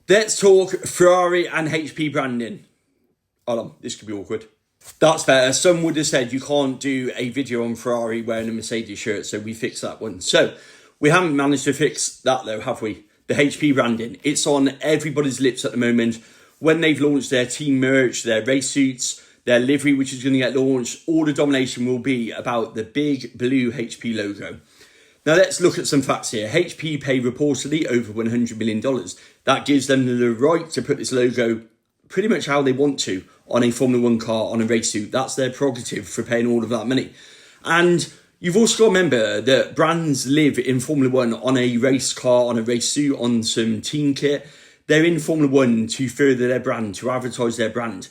Let's talk Ferrari and HP branding. Hold on, this could be awkward. That's better. Some would have said you can't do a video on Ferrari wearing a Mercedes shirt, so we fixed that one. So we haven't managed to fix that though, have we? The HP branding. It's on everybody's lips at the moment. When they've launched their team merch, their race suits, their livery, which is going to get launched, all the domination will be about the big blue HP logo. Now let's look at some facts here. HP pay reportedly over $100 million. That gives them the right to put this logo pretty much how they want to on a Formula One car, on a race suit. That's their prerogative for paying all of that money. And you've also got to remember that brands live in Formula One on a race car, on a race suit, on some team kit. They're in Formula One to further their brand, to advertise their brand.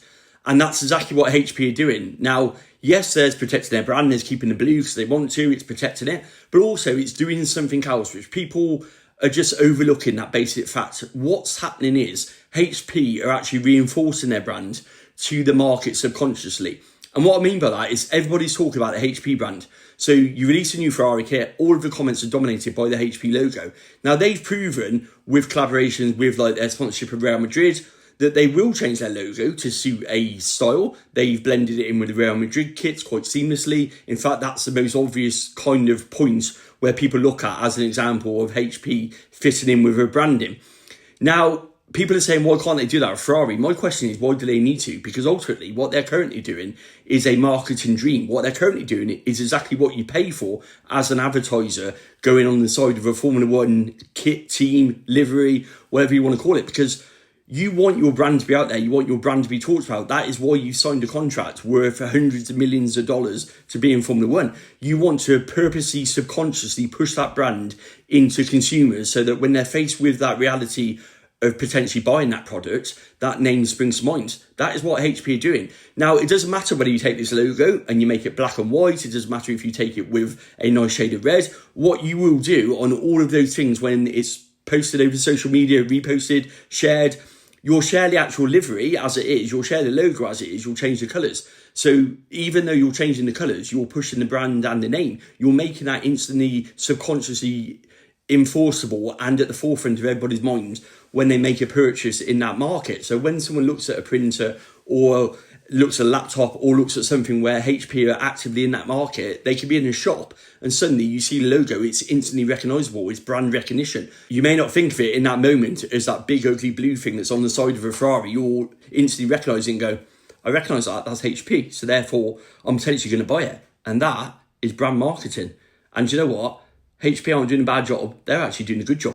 And that's exactly what HP are doing. Now, yes, there's protecting their brand, there's keeping the blue because they want to, it's protecting it. But also it's doing something else, which people are just overlooking that basic fact. What's happening is HP are actually reinforcing their brand to the market subconsciously. And what I mean by that is everybody's talking about the HP brand. So you release a new Ferrari kit, all of the comments are dominated by the HP logo. Now they've proven with collaborations with like their sponsorship of Real Madrid that they will change their logo to suit a style. They've blended it in with the Real Madrid kits quite seamlessly. In fact, that's the most obvious kind of point where people look at as an example of HP fitting in with her branding. Now, people are saying, why can't they do that with Ferrari? My question is, why do they need to? Because ultimately, what they're currently doing is a marketing dream. What they're currently doing is exactly what you pay for as an advertiser going on the side of a Formula One kit, team, livery, whatever you want to call it. Because you want your brand to be out there. You want your brand to be talked about. That is why you signed a contract worth hundreds of millions of dollars to be in Formula One. You want to purposely, subconsciously push that brand into consumers so that when they're faced with that reality of potentially buying that product, that name springs to mind. That is what HP are doing. Now, it doesn't matter whether you take this logo and you make it black and white. It doesn't matter if you take it with a nice shade of red. What you will do on all of those things when it's posted over social media, reposted, shared, you'll share the actual livery as it is, you'll share the logo as it is, you'll change the colours. So even though you're changing the colours, you're pushing the brand and the name. You're making that instantly, subconsciously enforceable and at the forefront of everybody's minds when they make a purchase in that market. So when someone looks at a printer or looks at a laptop or looks at something where HP are actively in that market, they could be in a shop and suddenly you see the logo, it's instantly recognisable, it's brand recognition. You may not think of it in that moment as that big ugly blue thing that's on the side of a Ferrari. You'll instantly recognise it and go, I recognise that, that's HP, so therefore I'm potentially going to buy it. And that is brand marketing. And you know what? HP aren't doing a bad job, they're actually doing a good job.